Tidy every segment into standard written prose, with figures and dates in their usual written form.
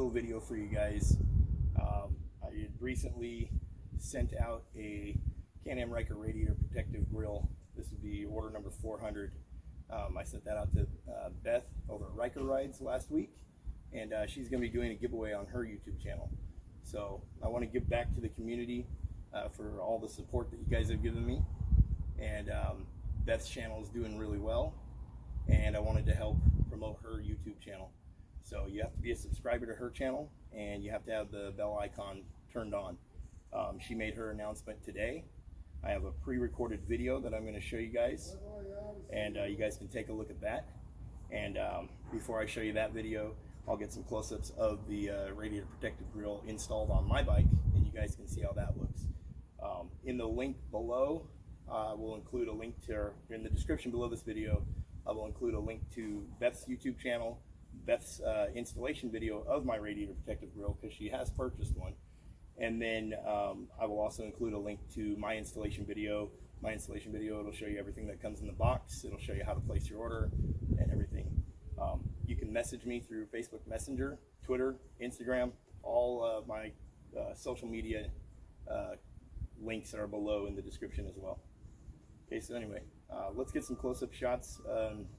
little video for you guys. I had recently sent out a Can-Am Ryker Radiator Protective Grill. This would be order number 400. I sent that out to Beth over at Ryker Rides last week, and she's going to be doing a giveaway on her YouTube channel. So I want to give back to the community for all the support that you guys have given me. And Beth's channel is doing really well, and I wanted to help promote her YouTube channel. So you have to be a subscriber to her channel, and you have to have the bell icon turned on. She made her announcement today. I have a pre-recorded video that I'm going to show you guys, and you guys can take a look at that. And before I show you that video, I'll get some close-ups of the Radiator Protective Grill installed on my bike, and you guys can see how that looks. In the link below, we'll include a link to, in the description below this video, I will include a link to Beth's YouTube channel, Beth's installation video of my Radiator Protective Grill, because she has purchased one. And then I will also include a link to my installation video. My installation video, it'll show you everything that comes in the box. It'll show you how to place your order and everything. You can message me through Facebook Messenger, Twitter, Instagram. All my social media links are below in the description as well. Okay, so anyway, let's get some close-up shots.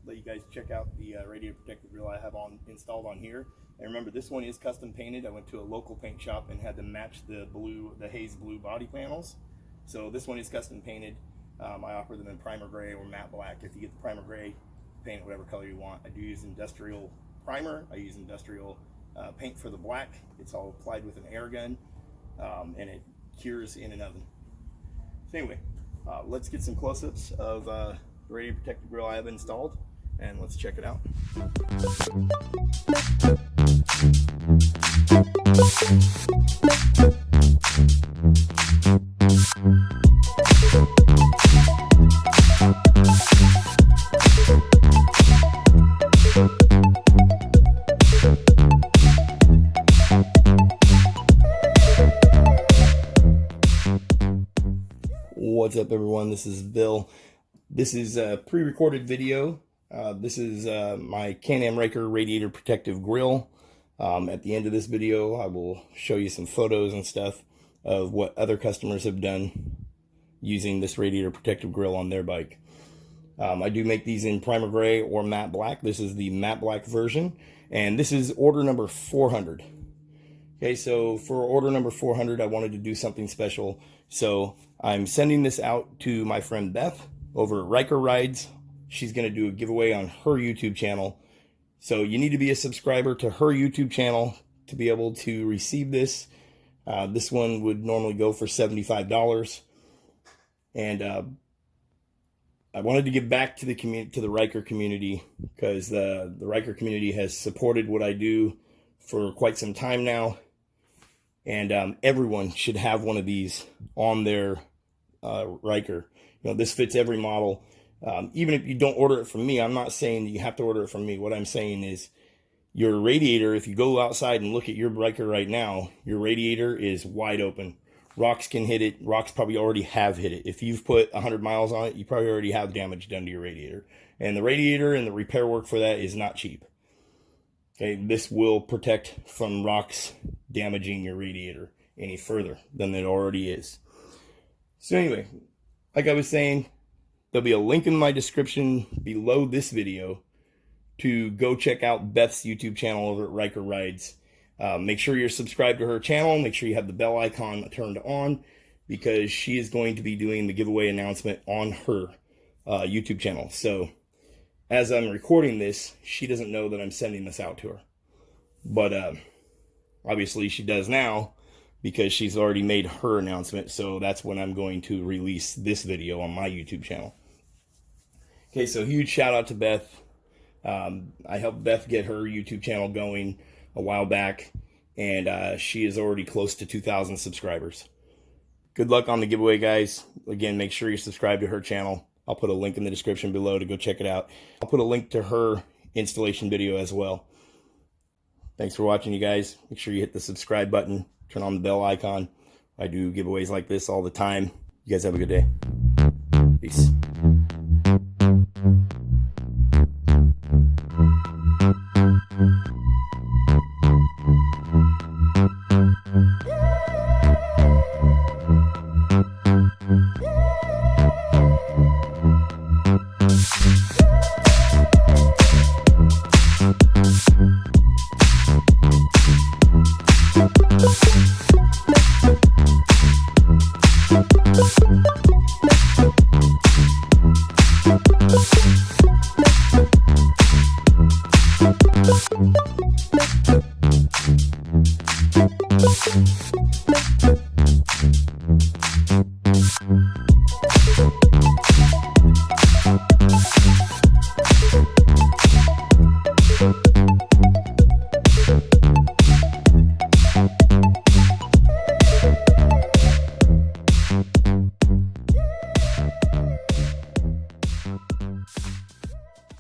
Let you guys check out the Radiator Protective Grill I have installed on here. And remember, this one is custom painted. I went to a local paint shop and had to match the haze blue body panels. So this one is custom painted. I offer them in primer gray or matte black. If you get the primer gray, paint it whatever color you want. I do use industrial primer. I use industrial paint for the black. It's all applied with an air gun, and it cures in an oven. So anyway, let's get some close-ups of the Radiator Protective Grill I have installed, and let's check it out. What's up, everyone? This is Bill. This is a pre-recorded video. This is my Can-Am Ryker Radiator Protective Grill. At the end of this video, I will show you some photos and stuff of what other customers have done using this Radiator Protective Grill on their bike. I do make these in primer gray or matte black. This is the matte black version, and this is order number 400. Okay, so for order number 400, I wanted to do something special. So I'm sending this out to my friend Beth over at Ryker Rides. She's going to do a giveaway on her YouTube channel. So you need to be a subscriber to her YouTube channel to be able to receive this. This one would normally go for $75. And I wanted to give back to the community, to the Ryker community, because the Ryker community has supported what I do for quite some time now. And everyone should have one of these on their Ryker. You know, this fits every model. Even if you don't order it from me, I'm not saying that you have to order it from me. What I'm saying is your radiator, if you go outside and look at your Ryker right now, your radiator is wide open. Rocks can hit it. Rocks probably already have hit it. If you've put 100 miles on it, you probably already have damage done to your radiator. And the radiator and the repair work for that is not cheap. Okay, this will protect from rocks damaging your radiator any further than it already is. So anyway, like I was saying, there'll be a link in my description below this video to go check out Beth's YouTube channel over at Ryker Rides. Make sure you're subscribed to her channel. Make sure you have the bell icon turned on, because she is going to be doing the giveaway announcement on her YouTube channel. So as I'm recording this, she doesn't know that I'm sending this out to her. But obviously she does now, because she's already made her announcement. So that's when I'm going to release this video on my YouTube channel. Okay, so huge shout out to Beth. I helped Beth get her YouTube channel going a while back, and she is already close to 2,000 subscribers. Good luck on the giveaway, guys. Again, make sure you subscribe to her channel. I'll put a link in the description below to go check it out. I'll put a link to her installation video as well. Thanks for watching, you guys. Make sure you hit the subscribe button, turn on the bell icon. I do giveaways like this all the time. You guys have a good day. Peace.